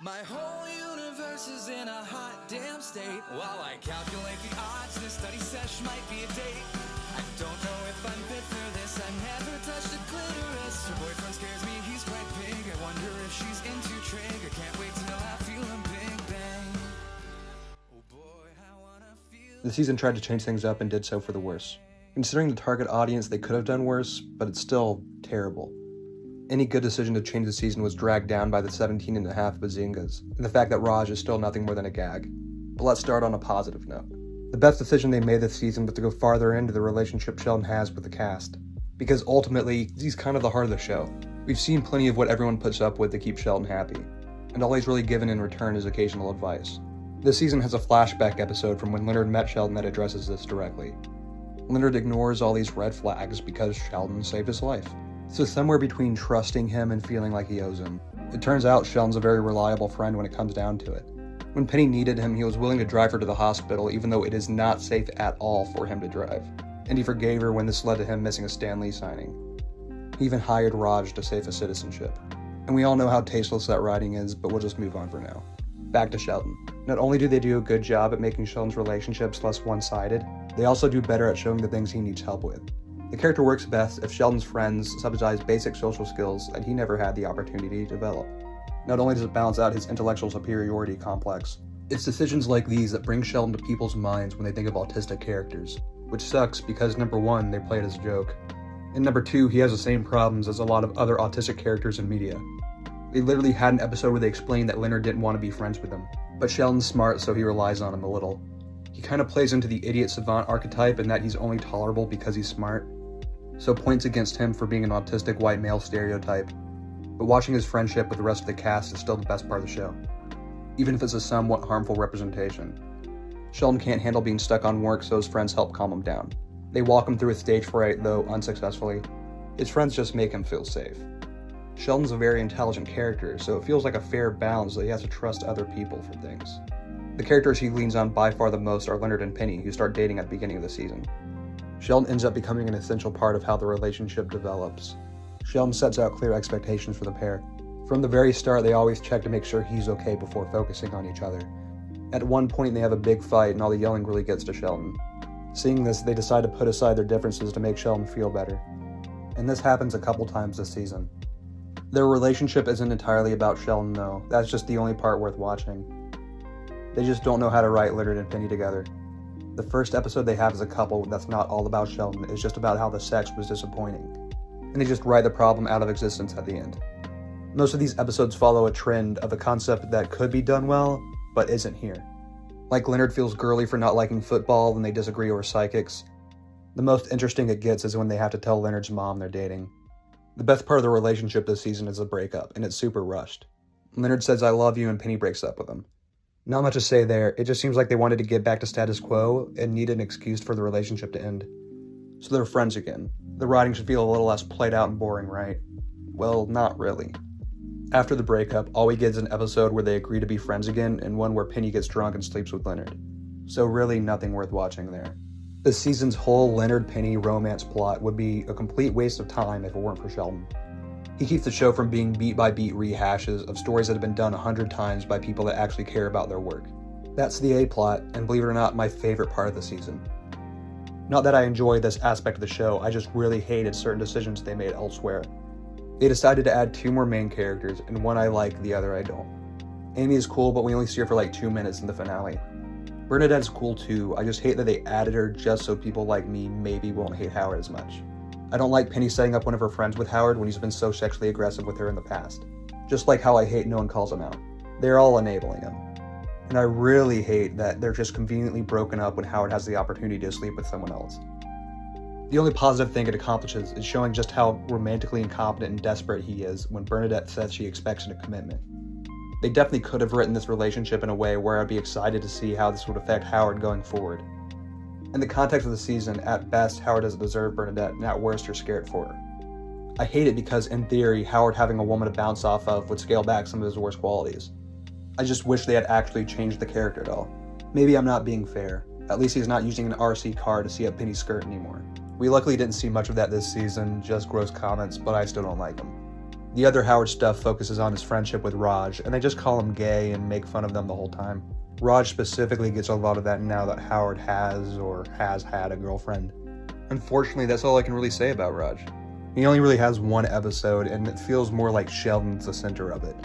My whole universe is in a hot damn state. While I calculate the odds, this study sesh might be a date. I don't know if I'm fit for this. I never touched a clitoris. Her boyfriend scares me, he's quite big. I wonder if she's into trig. I can't wait till I feel a big bang. Oh boy, I wanna feel. The season tried to change things up and did so for the worse. Considering the target audience, they could have done worse, but it's still terrible. Any good decision to change the season was dragged down by the 17.5 bazingas, and the fact that Raj is still nothing more than a gag. But let's start on a positive note. The best decision they made this season was to go farther into the relationship Sheldon has with the cast, because ultimately, he's kind of the heart of the show. We've seen plenty of what everyone puts up with to keep Sheldon happy, and all he's really given in return is occasional advice. This season has a flashback episode from when Leonard met Sheldon that addresses this directly. Leonard ignores all these red flags because Sheldon saved his life. So somewhere between trusting him and feeling like he owes him. It turns out Sheldon's a very reliable friend when it comes down to it. When Penny needed him, he was willing to drive her to the hospital even though it is not safe at all for him to drive. And he forgave her when this led to him missing a Stan Lee signing. He even hired Raj to save his citizenship. And we all know how tasteless that writing is, but we'll just move on for now. Back to Sheldon. Not only do they do a good job at making Sheldon's relationships less one-sided, they also do better at showing the things he needs help with. The character works best if Sheldon's friends subsidize basic social skills that he never had the opportunity to develop. Not only does it balance out his intellectual superiority complex, it's decisions like these that bring Sheldon to people's minds when they think of autistic characters, which sucks because number one, they play it as a joke, and number two, he has the same problems as a lot of other autistic characters in media. They literally had an episode where they explained that Leonard didn't want to be friends with him, but Sheldon's smart so he relies on him a little. He kind of plays into the idiot savant archetype in that he's only tolerable because he's smart, so points against him for being an autistic white male stereotype. But watching his friendship with the rest of the cast is still the best part of the show, even if it's a somewhat harmful representation. Sheldon can't handle being stuck on work, so his friends help calm him down. They walk him through a stage fright, though unsuccessfully. His friends just make him feel safe. Sheldon's a very intelligent character, so it feels like a fair balance that he has to trust other people for things. The characters he leans on by far the most are Leonard and Penny, who start dating at the beginning of the season. Sheldon ends up becoming an essential part of how the relationship develops. Sheldon sets out clear expectations for the pair. From the very start, they always check to make sure he's okay before focusing on each other. At one point, they have a big fight, and all the yelling really gets to Sheldon. Seeing this, they decide to put aside their differences to make Sheldon feel better. And this happens a couple times this season. Their relationship isn't entirely about Sheldon, though. That's just the only part worth watching. They just don't know how to write Leonard and Penny together. The first episode they have as a couple that's not all about Sheldon is just about how the sex was disappointing, and they just write the problem out of existence at the end. Most of these episodes follow a trend of a concept that could be done well, but isn't here. Like Leonard feels girly for not liking football when they disagree over psychics. The most interesting it gets is when they have to tell Leonard's mom they're dating. The best part of the relationship this season is the breakup, and it's super rushed. Leonard says I love you and Penny breaks up with him. Not much to say there, it just seems like they wanted to get back to status quo and needed an excuse for the relationship to end. So they're friends again. The writing should feel a little less played out and boring, right? Well, not really. After the breakup, all we get is an episode where they agree to be friends again and one where Penny gets drunk and sleeps with Leonard. So really nothing worth watching there. This season's whole Leonard-Penny romance plot would be a complete waste of time if it weren't for Sheldon. He keeps the show from being beat-by-beat rehashes of stories that have been done 100 times by people that actually care about their work. That's the A-plot, and believe it or not, my favorite part of the season. Not that I enjoy this aspect of the show, I just really hated certain decisions they made elsewhere. They decided to add 2 more main characters, and one I like, the other I don't. Amy is cool, but we only see her for like 2 minutes in the finale. Bernadette's cool too, I just hate that they added her just so people like me maybe won't hate Howard as much. I don't like Penny setting up one of her friends with Howard when he's been so sexually aggressive with her in the past. Just like how I hate no one calls him out. They're all enabling him. And I really hate that they're just conveniently broken up when Howard has the opportunity to sleep with someone else. The only positive thing it accomplishes is showing just how romantically incompetent and desperate he is when Bernadette says she expects a commitment. They definitely could have written this relationship in a way where I'd be excited to see how this would affect Howard going forward. In the context of the season, at best, Howard doesn't deserve Bernadette, and at worst, you're scared for her. I hate it because, in theory, Howard having a woman to bounce off of would scale back some of his worst qualities. I just wish they had actually changed the character at all. Maybe I'm not being fair. At least he's not using an RC car to see up Penny's skirt anymore. We luckily didn't see much of that this season, just gross comments, but I still don't like him. The other Howard stuff focuses on his friendship with Raj, and they just call him gay and make fun of them the whole time. Raj specifically gets a lot of that now that Howard has or has had a girlfriend. Unfortunately, that's all I can really say about Raj. He only really has one episode, and it feels more like Sheldon's the center of it.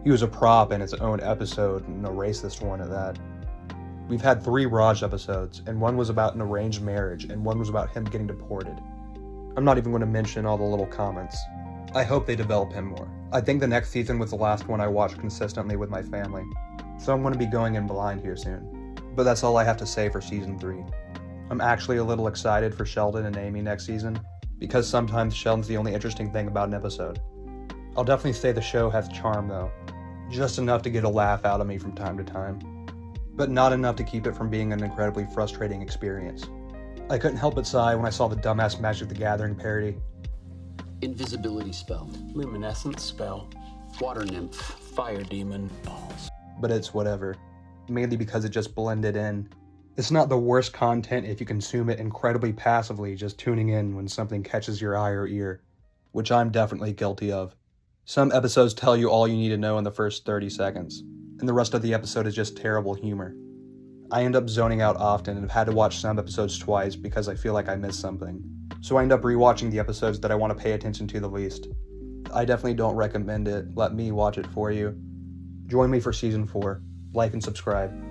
He was a prop in its own episode, and a racist one at that. We've had 3 Raj episodes, and one was about an arranged marriage, and one was about him getting deported. I'm not even going to mention all the little comments. I hope they develop him more. I think the next season was the last one I watched consistently with my family, so I'm going to be going in blind here soon. But that's all I have to say for season 3. I'm actually a little excited for Sheldon and Amy next season, because sometimes Sheldon's the only interesting thing about an episode. I'll definitely say the show has charm though, just enough to get a laugh out of me from time to time, but not enough to keep it from being an incredibly frustrating experience. I couldn't help but sigh when I saw the dumbass Magic the Gathering parody. Invisibility spell. Luminescence spell. Water nymph. Fire demon. Balls. But it's whatever, mainly because it just blended in. It's not the worst content if you consume it incredibly passively, just tuning in when something catches your eye or ear, which I'm definitely guilty of. Some episodes tell you all you need to know in the first 30 seconds, and the rest of the episode is just terrible humor. I end up zoning out often and have had to watch some episodes twice because I feel like I missed something, so I end up rewatching the episodes that I want to pay attention to the least. I definitely don't recommend it. Let me watch it for you. Join me for season 4. Like and subscribe.